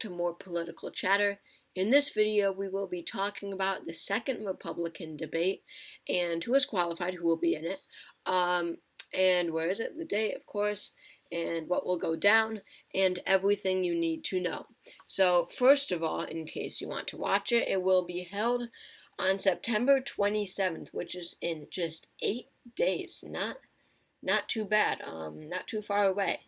to more political chatter. In this video, we will be talking about the second Republican debate and who is qualified, who will be in it, and where is it, the date, of course, and what will go down, and everything you need to know. So, first of all, in case you want to watch it, it will be held on September 27th, which is in just 8 days. Not too bad, not too far away.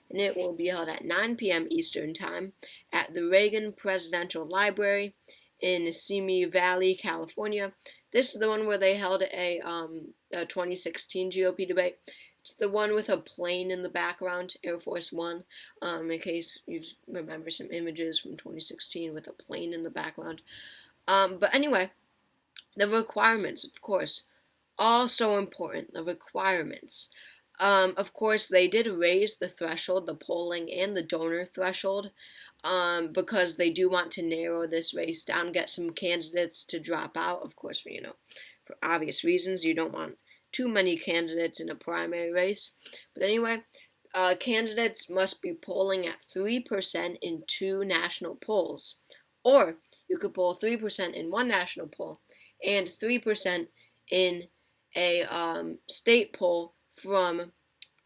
And it will be held at 9 p.m. Eastern Time at the Reagan Presidential Library in Simi Valley, California. This is the one where they held a 2016 GOP debate. It's the one with a plane in the background, Air Force One, in case you remember some images from 2016 with a plane in the background. But anyway, the requirements, of course, all so important, the requirements. Of course, they did raise the threshold, the polling and the donor threshold, because they do want to narrow this race down, get some candidates to drop out. Of course, for obvious reasons, you don't want too many candidates in a primary race. But anyway, candidates must be polling at 3% in 2 national polls, or you could poll 3% in 1 national poll and 3% in a state poll from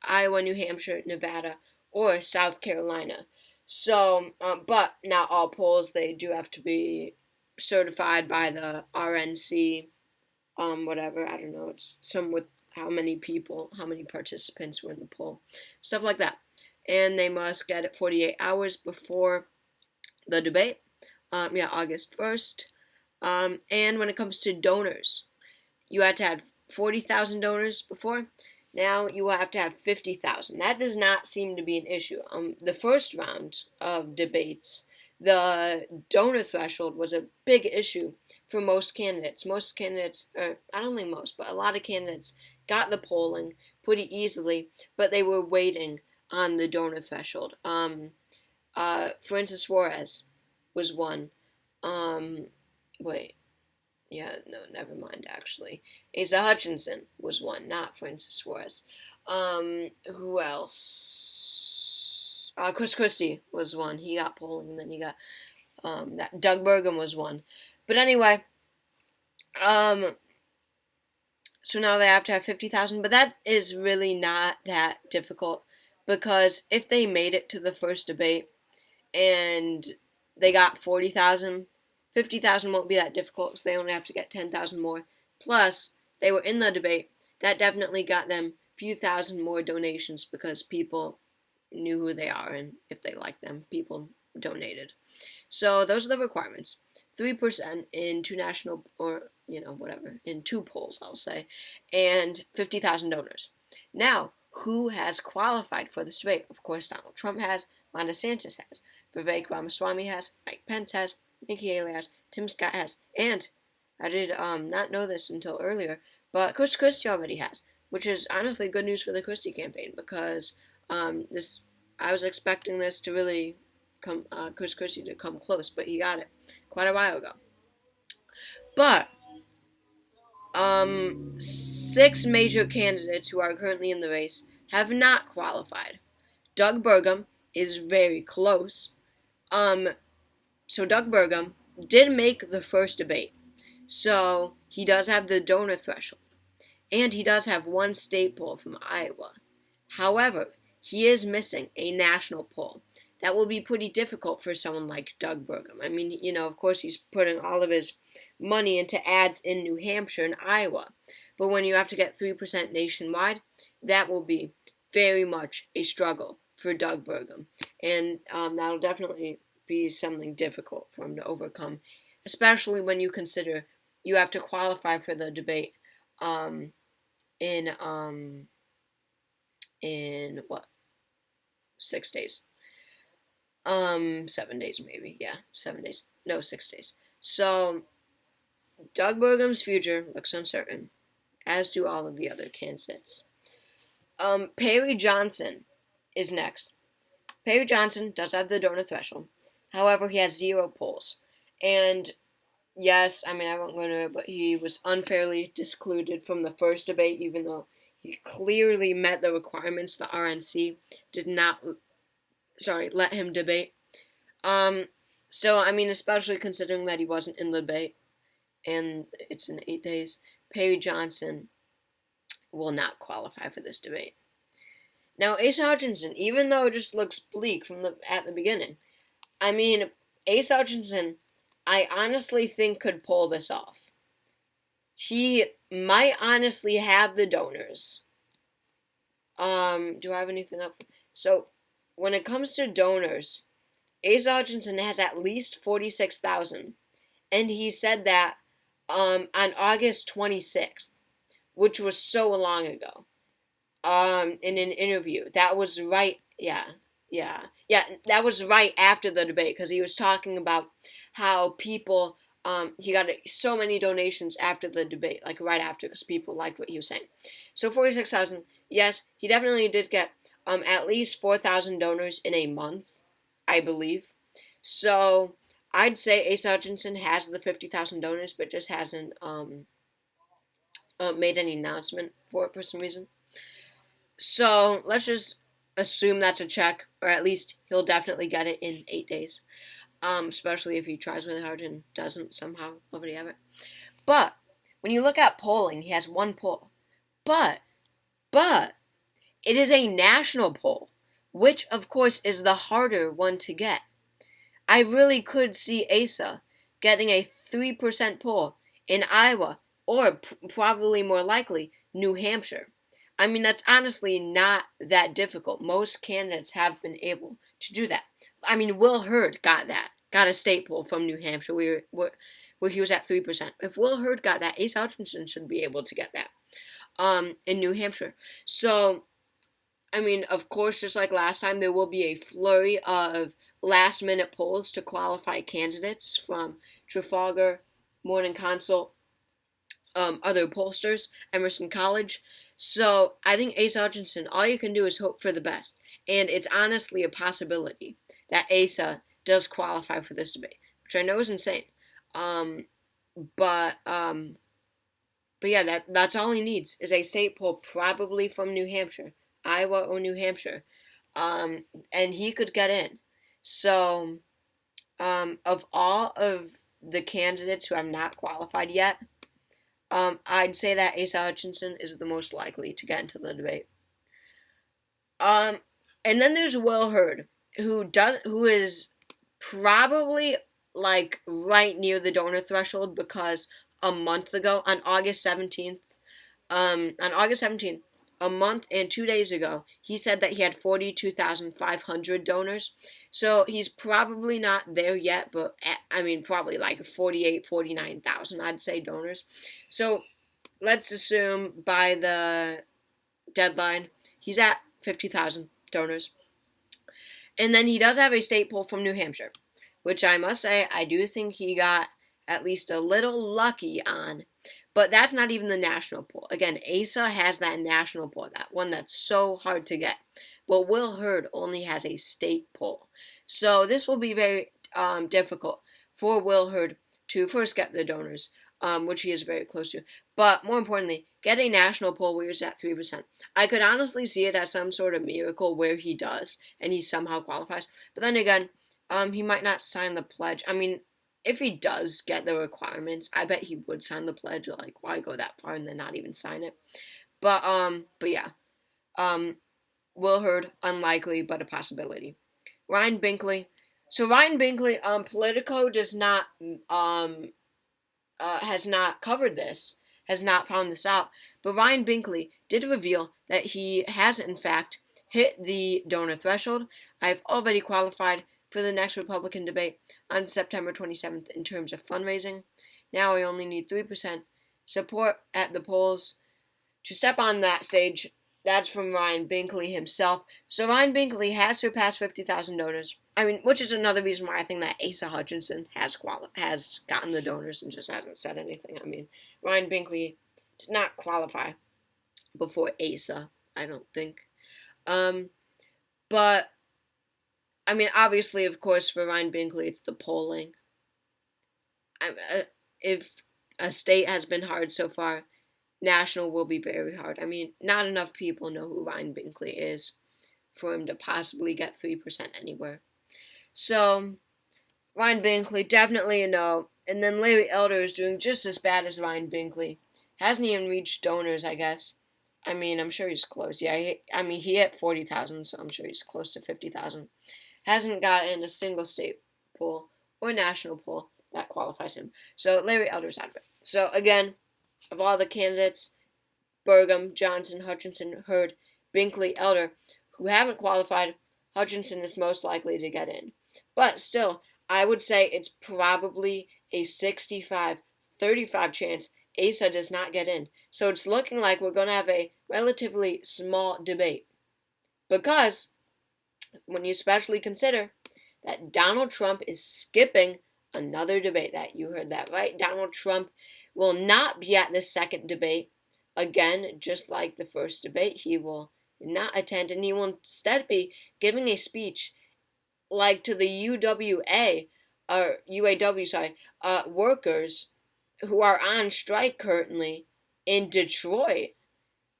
Iowa, New Hampshire, Nevada, or South Carolina. So, but not all polls, they do have to be certified by the RNC, whatever, I don't know, it's some with how many participants were in the poll, stuff like that. And they must get it 48 hours before the debate, August 1st. And when it comes to donors, you had to have 40,000 donors before. Now you will have to have 50,000. That does not seem to be an issue. The first round of debates, the donor threshold was a big issue for most candidates. Most candidates, or I don't think most, but a lot of candidates got the polling pretty easily, but they were waiting on the donor threshold. Francis Suarez was one. No, never mind, actually. Asa Hutchinson was one, not Francis Suarez. Who else? Chris Christie was one. He got polling, and then he got, that Doug Burgum was one. But anyway, so now they have to have 50,000, but that is really not that difficult, because if they made it to the first debate and they got 40,000, 50,000 won't be that difficult, because they only have to get 10,000 more. Plus, they were in the debate. That definitely got them a few thousand more donations, because people knew who they are, and if they liked them, people donated. So those are the requirements. 3% in 2 national, or, in 2 polls, I'll say, and 50,000 donors. Now, who has qualified for this debate? Of course, Donald Trump has, Ron DeSantis has, Vivek Ramaswamy has, Mike Pence has, Nikki Haley has, Tim Scott has, and I did not know this until earlier, but Chris Christie already has, which is honestly good news for the Christie campaign, because I was expecting this to really come, Chris Christie to come close, but he got it quite a while ago. But 6 major candidates who are currently in the race have not qualified. Doug Burgum is very close. So Doug Burgum did make the first debate. So he does have the donor threshold. And he does have 1 state poll from Iowa. However, he is missing a national poll. That will be pretty difficult for someone like Doug Burgum. I mean, of course he's putting all of his money into ads in New Hampshire and Iowa. But when you have to get 3% nationwide, that will be very much a struggle for Doug Burgum. And that'll definitely be something difficult for him to overcome, especially when you consider you have to qualify for the debate in what, 6 days, 7 days maybe, 7 days, no, 6 days. So Doug Burgum's future looks uncertain, as do all of the other candidates. Perry Johnson is next. Perry Johnson does have the donor threshold. However, he has 0 polls. And yes, I won't go into it, but he was unfairly excluded from the first debate, even though he clearly met the requirements. The RNC did not, let him debate. Um, so I mean, especially considering that he wasn't in the debate and it's in 8 days, Perry Johnson will not qualify for this debate. Now, Asa Hutchinson, even though it just looks bleak from the at the beginning, I mean, Asa Hutchinson, I honestly think could pull this off. He might honestly have the donors. Do I have anything up? So, when it comes to donors, Asa Hutchinson has at least 46,000, and he said that on August 26th, which was so long ago. In an interview. That was right. Yeah. That was right after the debate because he was talking about how people. He got so many donations after the debate, like right after, because people liked what he was saying. So 46,000. Yes, he definitely did get at least 4,000 donors in a month, I believe. So I'd say Asa Hutchinson has the 50,000 donors, but just hasn't made any announcement for it for some reason. So let's just assume that's a check, or at least he'll definitely get it in 8 days. Especially if he tries really hard and doesn't somehow already have it. But when you look at polling, he has one poll. But it is a national poll, which of course is the harder one to get. I really could see Asa getting a 3% poll in Iowa, or probably more likely, New Hampshire. I mean, that's honestly not that difficult. Most candidates have been able to do that. I mean, Will Hurd got that, got a state poll from New Hampshire where he was at 3%. If Will Hurd got that, Asa Hutchinson should be able to get that in New Hampshire. So, I mean, of course, just like last time, there will be a flurry of last minute polls to qualify candidates from Trafalgar, Morning Consult, other pollsters, Emerson College. So I think Asa Hutchinson, all you can do is hope for the best. And it's honestly a possibility that Asa does qualify for this debate, which I know is insane. Um, but um, but yeah, that's all he needs is a state poll, probably from New Hampshire, Iowa or New Hampshire, and he could get in. So, of all of the candidates who have not qualified yet, I'd say that Asa Hutchinson is the most likely to get into the debate. Um, and then there's Will Hurd, who is probably like right near the donor threshold because a month ago, on August 17th, a month and 2 days ago, he said that he had 42,500 donors. So he's probably not there yet, but I mean, probably like 49,000, I'd say, donors. So let's assume by the deadline, he's at 50,000 donors. And then he does have a state poll from New Hampshire, which I must say, I do think he got at least a little lucky on. But that's not even the national poll. Again, Asa has that national poll, that one that's so hard to get. But Will Hurd only has a state poll. So this will be very difficult for Will Hurd to first get the donors, which he is very close to. But more importantly, get a national poll where he's at 3%. I could honestly see it as some sort of miracle where he does and he somehow qualifies. But then again, he might not sign the pledge. I mean, if he does get the requirements, I bet he would sign the pledge. Like, why go that far and then not even sign it? But yeah. Will Hurd, unlikely, but a possibility. Ryan Binkley. So Ryan Binkley, Politico does not has not covered this, has not found this out. But Ryan Binkley did reveal that he has, in fact, hit the donor threshold. I've already qualified for the next Republican debate on September 27th in terms of fundraising. Now I only need 3% support at the polls to step on that stage. That's from Ryan Binkley himself. So Ryan Binkley has surpassed 50,000 donors. I mean, which is another reason why I think that Asa Hutchinson has gotten the donors and just hasn't said anything. I mean, Ryan Binkley did not qualify before Asa, I don't think. But I mean, obviously, of course, for Ryan Binkley, it's the polling. If a state has been hard so far, national will be very hard. I mean, not enough people know who Ryan Binkley is for him to possibly get 3% anywhere. So, Ryan Binkley, definitely a no. And then Larry Elder is doing just as bad as Ryan Binkley. Hasn't even reached donors, I guess. I mean, I'm sure he's close. Yeah, he hit 40,000, so I'm sure he's close to 50,000. Hasn't gotten a single state poll or national poll that qualifies him. So Larry Elder's out of it. So again, of all the candidates, Burgum, Johnson, Hutchinson, Hurd, Binkley, Elder, who haven't qualified, Hutchinson is most likely to get in. But still, I would say it's probably a 65-35 chance Asa does not get in. So it's looking like we're going to have a relatively small debate. Because when you especially consider that Donald Trump is skipping another debate, that you heard that right? Donald Trump will not be at the second debate. Again, just like the first debate, he will not attend, and he will instead be giving a speech like to the UWA or UAW, workers who are on strike currently in Detroit.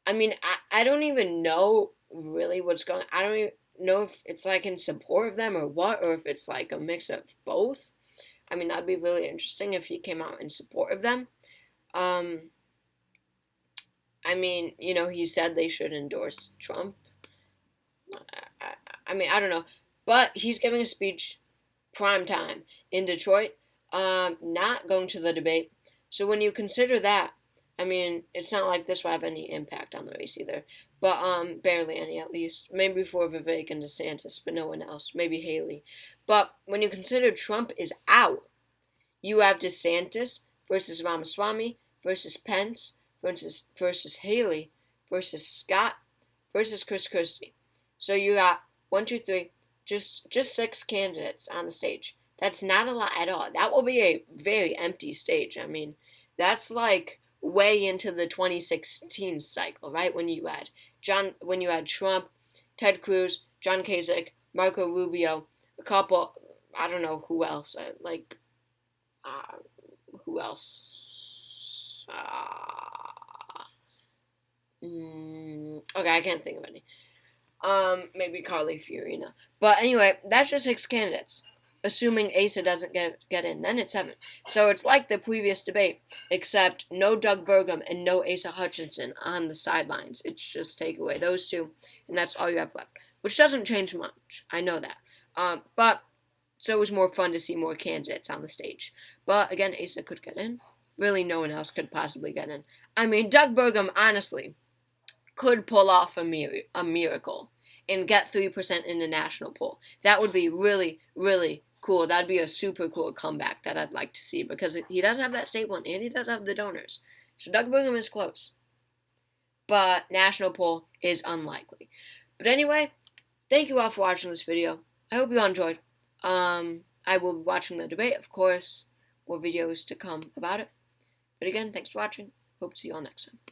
I mean, I don't even know really what's going on. I don't even know if it's like in support of them or what, or if it's like a mix of both. I mean, that'd be really interesting if he came out in support of them. I mean, he said they should endorse Trump. I mean, I don't know. But he's giving a speech prime time in Detroit, not going to the debate. So when you consider that, I mean, it's not like this will have any impact on the race either. But barely any, at least. Maybe for Vivek and DeSantis, but no one else. Maybe Haley. But when you consider Trump is out, you have DeSantis versus Ramaswamy versus Pence versus Haley versus Scott versus Chris Christie. So you got 1, 2, 3, just 6 candidates on the stage. That's not a lot at all. That will be a very empty stage. I mean, that's like way into the 2016 cycle, right? When you had Trump, Ted Cruz, John Kasich, Marco Rubio, a couple, I don't know who else, who else? Okay, I can't think of any. Maybe Carly Fiorina. But anyway, that's just 6 candidates. Assuming Asa doesn't get in, then it's 7. So it's like the previous debate, except no Doug Burgum and no Asa Hutchinson on the sidelines. It's just take away those 2, and that's all you have left. Which doesn't change much. I know that. But so it was more fun to see more candidates on the stage. But again, Asa could get in. Really, no one else could possibly get in. I mean, Doug Burgum, honestly, could pull off a miracle and get 3% in the national poll. That would be really, really cool. That'd be a super cool comeback that I'd like to see, because he does have that state one and he does have the donors. So Doug Burgum is close. But national poll is unlikely. But anyway, thank you all for watching this video. I hope you all enjoyed. I will be watching the debate, of course. More videos to come about it. But again, thanks for watching. Hope to see you all next time.